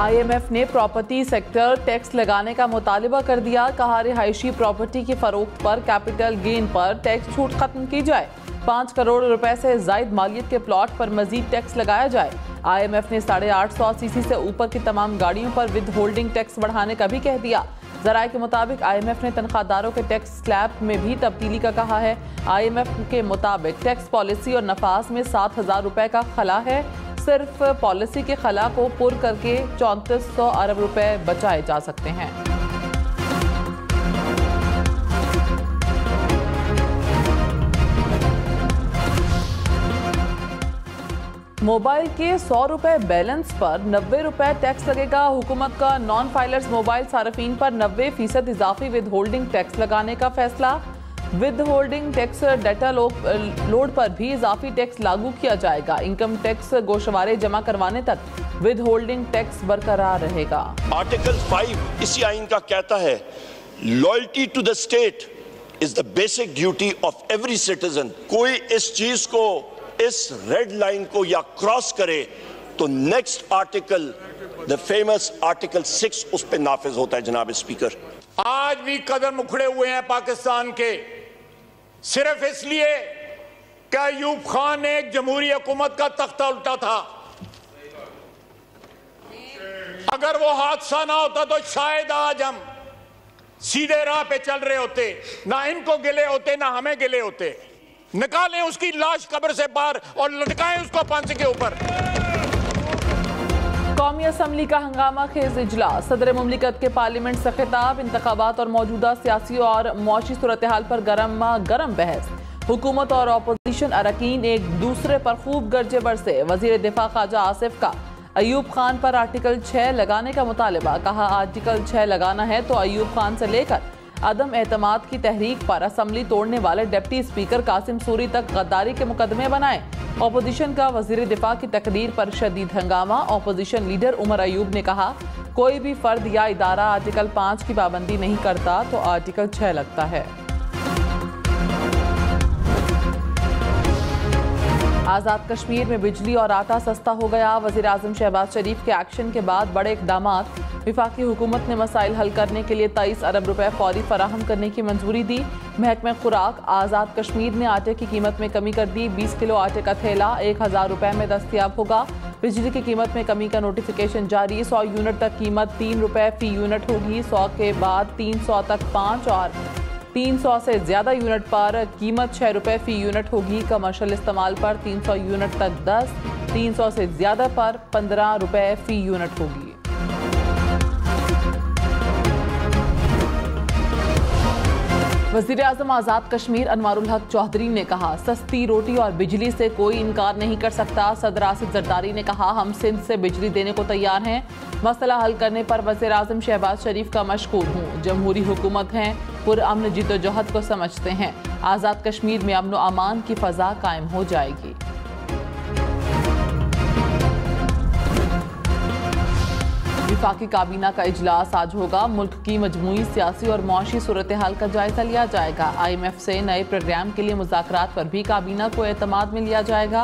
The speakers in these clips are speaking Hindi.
IMF ने प्रॉपर्टी सेक्टर टैक्स लगाने का मुतालिबा कर दिया। कहा रिहायशी प्रॉपर्टी की फरोख्त पर कैपिटल गेन पर टैक्स छूट खत्म की जाए। 5 करोड़ रुपए से जायद मालियत के प्लॉट पर मजीद टैक्स लगाया जाए। IMF ने 850 सीसी से ऊपर की तमाम गाड़ियों पर विद होल्डिंग टैक्स बढ़ाने का भी कह दिया। जराये के मुताबिक IMF ने तनख्वाहदारों के टैक्स स्लैब में भी तब्दीली का कहा है। IMF के मुताबिक टैक्स पॉलिसी और नफास में 7,000 रुपए का खला है। सिर्फ पॉलिसी के खला को पुर करके 3400 अरब रुपए बचाए जा सकते हैं। मोबाइल के 100 रुपए बैलेंस पर 90 रुपए टैक्स लगेगा। हुकूमत का नॉन फाइलर्स मोबाइल सार्फिन पर 90% इजाफी विद होल्डिंग टैक्स लगाने का फैसला। With holding tax data load पर भी इजाफी टैक्स लागू किया जाएगा। इनकम टैक्स गोशवारे जमा करवाने तक विद होल्डिंग टैक्स बरकरार रहेगा। आर्टिकल 5 इसी आइन का कहता है, loyalty to the state is the basic duty of every citizen. कोई इस चीज को, इस रेड लाइन को या क्रॉस करे तो next article, the famous article 6 उस पर नाफिज होता है। जनाब स्पीकर, आज भी कदम उखड़े हुए हैं पाकिस्तान के, सिर्फ इसलिए कि अयूब खान ने एक जमहूरी हुकूमत का तख्ता उल्टा था। अगर वो हादसा ना होता तो शायद आज हम सीधे राह पे चल रहे होते, ना इनको गिले होते ना हमें गिले होते। निकालें उसकी लाश कब्र से बाहर और लटकाएं उसको फांसी के ऊपर। कौमी असम्बली का हंगामा खेज इजलास। सदर मुमलिकत के पार्लियामेंट से खिताब। इंतखाबात और मौजूदा सियासी और मौशी सूरत हाल पर गरम बहस। हुकूमत और अपोजिशन अरकान एक दूसरे पर खूब गरजे बरसे। वजीर दिफा ख्वाजा आसिफ का अयूब खान पर आर्टिकल 6 लगाने का मुतालिबा। कहा आर्टिकल 6 लगाना है तो अयूब खान से लेकर अदम एतमाद की तहरीक पर असम्बली तोड़ने वाले डिप्टी स्पीकर कासिम सूरी तक गद्दारी के मुकदमे बनाए। ऑपोजिशन का वजीर दिफा की तकरीर पर शदीद हंगामा। ऑपोजिशन लीडर उमर अयूब ने कहा कोई भी फर्द या इदारा आर्टिकल 5 की पाबंदी नहीं करता तो आर्टिकल 6 लगता है। आज़ाद कश्मीर में बिजली और आटा सस्ता हो गया। वज़ीर आज़म शहबाज शरीफ के एक्शन के बाद बड़े इक़दामात। वफाकी हुकूमत ने मसाइल हल करने के लिए 23 अरब रुपए फौरी फराहम करने की मंजूरी दी। महकमा खुराक आज़ाद कश्मीर ने आटे की कीमत में कमी कर दी। 20 किलो आटे का थैला 1000 रुपए में दस्तियाब होगा। बिजली की कीमत में कमी का नोटिफिकेशन जारी। 100 यूनिट तक कीमत 3 रुपए फी यूनिट होगी। 100 के बाद 300 तक 5 और 300 से ज़्यादा यूनिट पर कीमत 6 रुपए फी यूनिट होगी। कमर्शियल इस्तेमाल पर 300 यूनिट तक 10, 300 से ज़्यादा पर 15 रुपए फी यूनिट होगी। वज़ीर आज़म आज़ाद कश्मीर अनवारुल हक चौधरी ने कहा सस्ती रोटी और बिजली से कोई इनकार नहीं कर सकता। सदर आसिफ जरदारी ने कहा हम सिंध से बिजली देने को तैयार हैं। मसला हल करने पर वज़ीर आज़म शहबाज शरीफ का मशकूर हूँ। जमहूरी हुकूमत हैं, पुरअमन जिद्दोजहद को समझते हैं। आज़ाद कश्मीर में अमन व अमान की फ़ज़ा कायम हो जाएगी। वफाकी काबीना का इजलास आज होगा। मुल्क की मजमूई सियासी और मौशी सूरत हाल का जायजा लिया जाएगा। IMF से नए प्रोग्राम के लिए मुज़ाकरात पर भी काबीना को एतमाद में लिया जाएगा।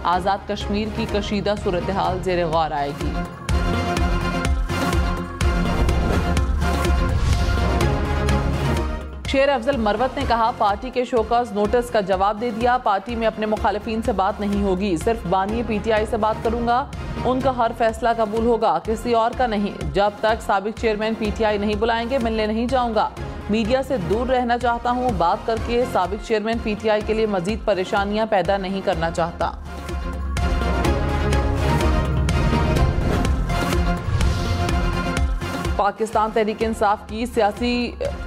आज़ाद कश्मीर की कशीदा सूरत हाल ज़ेर गौर आएगी। शेर अफजल मरवत ने कहा पार्टी के शोकॉज नोटिस का जवाब दे दिया। पार्टी में अपने मुखालिफिन से बात नहीं होगी, सिर्फ बानी PTI से बात करूंगा। उनका हर फैसला कबूल होगा, किसी और का नहीं। जब तक साबिक चेयरमैन PTI नहीं बुलाएंगे मिलने नहीं जाऊंगा। मीडिया से दूर रहना चाहता हूं। बात करके साबिक चेयरमैन PTI के लिए मजीद परेशानियां पैदा नहीं करना चाहता। पाकिस्तान तहरीक इंसाफ की सियासी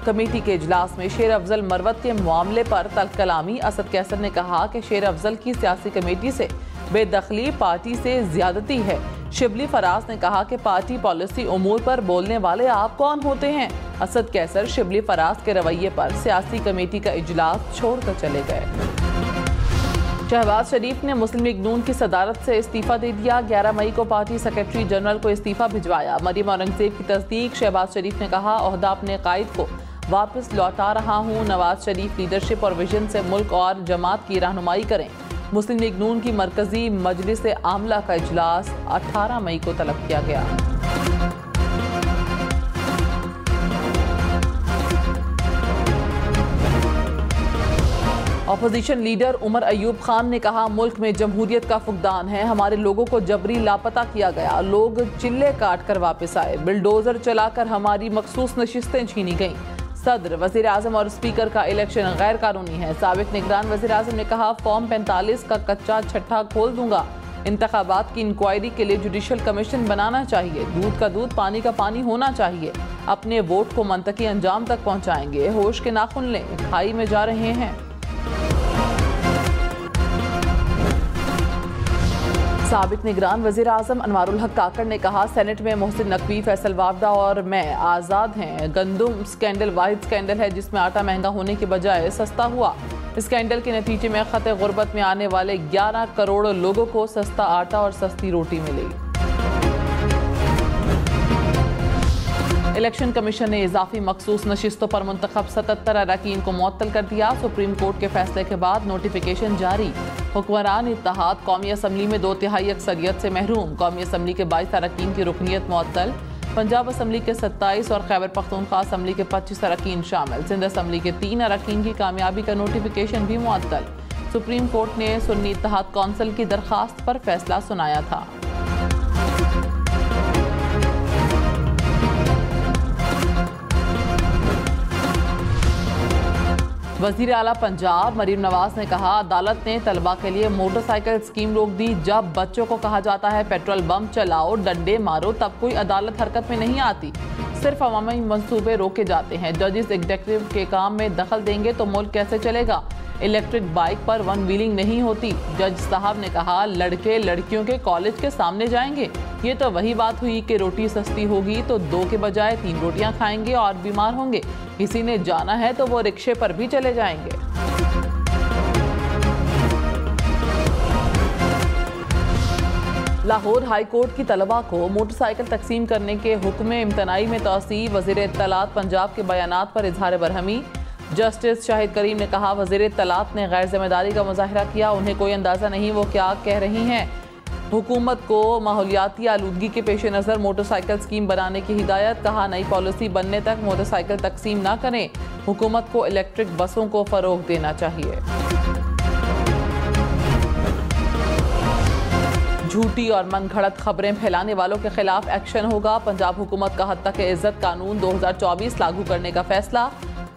कमेटी के इजलास में शेर अफजल मरवत के मामले पर तल्ख कलामी। असद कैसर ने कहा कि शेर अफजल की सियासी कमेटी से बेदखली पार्टी से ज्यादती है। शिबली फराज ने कहा कि पार्टी पॉलिसी उमूर पर बोलने वाले आप कौन होते हैं। असद कैसर शिबली फराज के रवैये पर सियासी कमेटी का इजलास छोड़कर चले गए। शहबाज शरीफ ने मुस्लिम लीग नून की सदारत से इस्तीफा दे दिया। 11 मई को पार्टी सेक्रेटरी जनरल को इस्तीफा भिजवाया। मरियम औरंगजेब की तस्दीक। शहबाज शरीफ ने कहा ओहदा अपने कायद को वापस लौटा रहा हूँ। नवाज शरीफ लीडरशिप और विजन से मुल्क और जमात की रहनुमाई करें। मुस्लिम लीग नून की मरकजी मजलिस आमला का इजलास 18 मई को तलब किया गया। अपोजिशन लीडर उमर अयूब खान ने कहा, मुल्क में जमहूरियत का फुकदान है, हमारे लोगों को जबरी लापता किया गया, लोग चिल्ले काट कर वापस आए, बिल्डोजर चलाकर हमारी मखसूस नशिस्तें छीनी गईं। सदर, वजीर आजम और स्पीकर का इलेक्शन गैर कानूनी है। साबिक निगरान वजीर आजम ने कहा, फॉर्म 45 का कच्चा छट्टा खोल दूंगा। इंतखाबात की इंक्वायरी के लिए जुडिशल कमीशन बनाना चाहिए। दूध का दूध, पानी का पानी होना चाहिए। अपने वोट को मंतकी अंजाम तक पहुंचाएंगे। होश के नाखुन लें, खाई में जा रहे हैं। साबिक निगरान वजीर आजम अनवारुल हक काकड़ ने कहा, सेनेट में मोहसिन नकवी, फैसल वावदा और मैं आज़ाद हैं। गंदुम स्कैंडल वाहिद स्कैंडल है जिसमें आटा महंगा होने के बजाय सस्ता हुआ। स्कैंडल के नतीजे में खते गुर्बत में आने वाले 11 करोड़ लोगों को सस्ता आटा और सस्ती रोटी मिली। इलेक्शन कमीशन ने इजाफी मखसूस नशिस्तों पर मुंतखब 77 अरकान को मुअत्तल कर दिया। सुप्रीम कोर्ट के फैसले के बाद नोटिफिकेशन जारी। हुक्मरान इत्तेहाद कौमी असम्बली में 2/3 अक्सरियत से महरूम। कौमी असम्बली के 22 अरकान की रुकनीत मुअत्तल। पंजाब असम्बली के 27 और खैबर पख्तूनख्वा असम्बली के 25 अरकान शामिल। सिंध असम्बली के 3 अरकान की कामयाबी का नोटिफिकेशन भी मुअत्तल। सुप्रीम कोर्ट ने सुन्नी इत्तेहाद कौंसिल की दरखास्त पर फैसला सुनाया था। वजीर आला पंजाब मरीम नवाज ने कहा, अदालत ने तलबा के लिए मोटरसाइकिल स्कीम रोक दी। जब बच्चों को कहा जाता है पेट्रोल बम चलाओ, डंडे मारो, तब कोई अदालत हरकत में नहीं आती। सिर्फ अवामी मंसूबे रोके जाते हैं। जजेस एग्जीक्यूटिव के काम में दखल देंगे तो मुल्क कैसे चलेगा। इलेक्ट्रिक बाइक पर वन व्हीलिंग नहीं होती। जज साहब ने कहा, लड़के लड़कियों के कॉलेज के सामने जाएंगे। ये तो वही बात हुई कि रोटी सस्ती होगी तो 2 के बजाय 3 रोटियां खाएंगे और बीमार होंगे। किसी ने जाना है तो वो रिक्शे पर भी चले जाएंगे। लाहौर हाई कोर्ट की तलबा को मोटरसाइकिल तकसीम करने के हुक्म इम्तनाई में तौसी। वजीर इत्तलात पंजाब के बयानात पर इजहार बरहमी। जस्टिस शाहिद करीम ने कहा, वजीर इत्तलात ने गैर जिम्मेदारी का मुजाहिरा किया। उन्हें कोई अंदाजा नहीं वो क्या कह रही हैं। हुकूमत को माहौलियाती आलूदगी के पेश नज़र मोटरसाइकिल स्कीम बनाने की हिदायत। कहा, नई पॉलिसी बनने तक मोटरसाइकिल तकसीम ना करें। हुकूमत को इलेक्ट्रिक बसों को फरोग देना चाहिए। झूठी और मनगढ़ंत खबरें फैलाने वालों के खिलाफ एक्शन होगा। पंजाब हुकूमत का हद तक इज्जत कानून 2024 लागू करने का फैसला।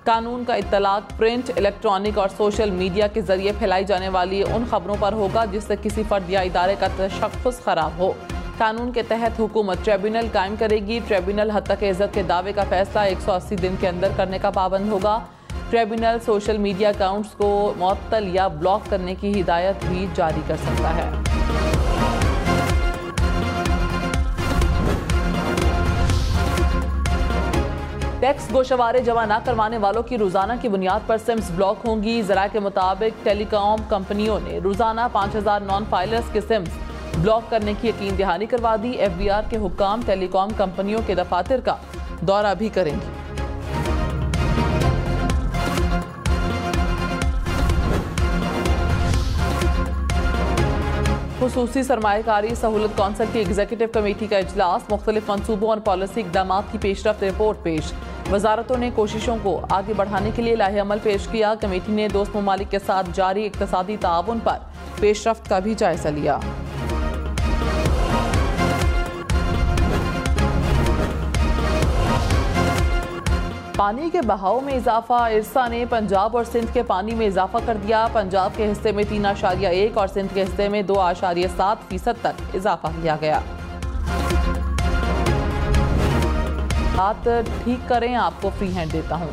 कानून का इत्तलाक प्रिंट, इलेक्ट्रॉनिक और सोशल मीडिया के जरिए फैलाई जाने वाली उन खबरों पर होगा जिससे किसी फर्द या इदारे का तशख्खुस खराब हो। कानून के तहत हुकूमत ट्रिब्यूनल कायम करेगी। ट्रिब्यूनल हद तक इज्जत के दावे का फैसला 180 दिन के अंदर करने का पाबंद होगा। ट्रिब्यूनल सोशल मीडिया अकाउंट्स को मुअत्तल या ब्लॉक करने की हिदायत भी जारी कर सकता है। टैक्स गोशवारे जमा न करवाने वालों की रोजाना की बुनियाद पर सिम्स ब्लॉक होंगी। जरा के मुताबिक टेलीकॉम कंपनियों ने रोजाना 5000 नॉन फाइलर्स के सिम्स ब्लॉक करने की यकीन दहानी करवा दी। FBR के हुक्काम टेलीकॉम कंपनियों के दफातर का दौरा भी करेंगे। खुसूसी सरमायाकारी सहूलत कौंसिल की एग्जीक्यूटिव कमेटी का इजलास। मुख्तलिफ मंसूबों और पॉलिसी इकदाम की पेशरफ्त रिपोर्ट पेश। वजारतों ने कोशिशों को आगे बढ़ाने के लिए लाहे अमल पेश किया। कमेटी ने दोस्त ममालिक के साथ जारी इक्तसादी ताउन पर पेशरफ्त का भी जायजा लिया। पानी के बहाव में इजाफा। इरसा ने पंजाब और सिंध के पानी में इजाफा कर दिया। पंजाब के हिस्से में 3.1 और सिंध के हिस्से में 2.7% तक इजाफा किया गया। बात ठीक करें, आपको फ्री हैंड देता हूं।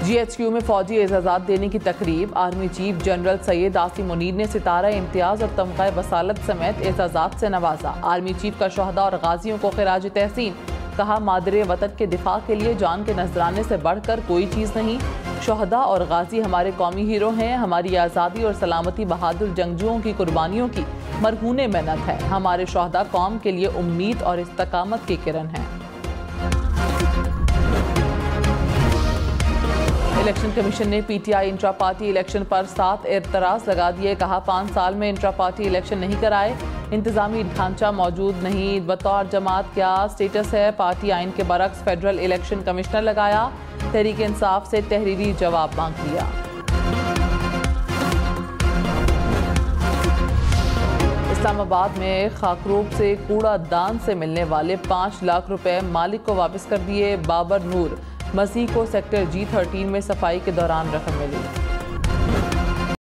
GHQ में फौजी एजाजात देने की तकरीब। Army chief general Syed Asim Munir ने सितारा इम्तियाज और तमगा बसालत समेत एजाजात से नवाजा। आर्मी चीफ का शहदा और गाजियों को खिराज तहसीन। कहा, मादरे वतन के दिफा के लिए जान के नजराने से बढ़कर कोई चीज़ नहीं। शहदा और गाजी हमारे कौमी हीरो हैं। हमारी आज़ादी और सलामती बहादुर जंगजुओं की कुर्बानियों की मरहूने मेहनत है। हमारे शहदा कौम के लिए उम्मीद और इस्तकामत की किरण हैं। इलेक्शन कमीशन ने पीटीआई इंट्रा पार्टी इलेक्शन पर 7 एतराज लगा दिए। कहा 5 साल में इंट्रा पार्टी इलेक्शन नहीं कराए, इंतजामी ढांचा मौजूद नहीं, बतौर जमात क्या स्टेटस है। पार्टी आइन के बरक्स फेडरल इलेक्शन कमिश्नर लगाया, तहरीक इंसाफ से तहरीरी जवाब मांग लिया। इस्लामाबाद में खाकरूब से कूड़ा दान से मिलने वाले 5 लाख रुपए मालिक को वापस कर दिए। बाबर नूर मसीह को सेक्टर G13 में सफाई के दौरान रकम मिली।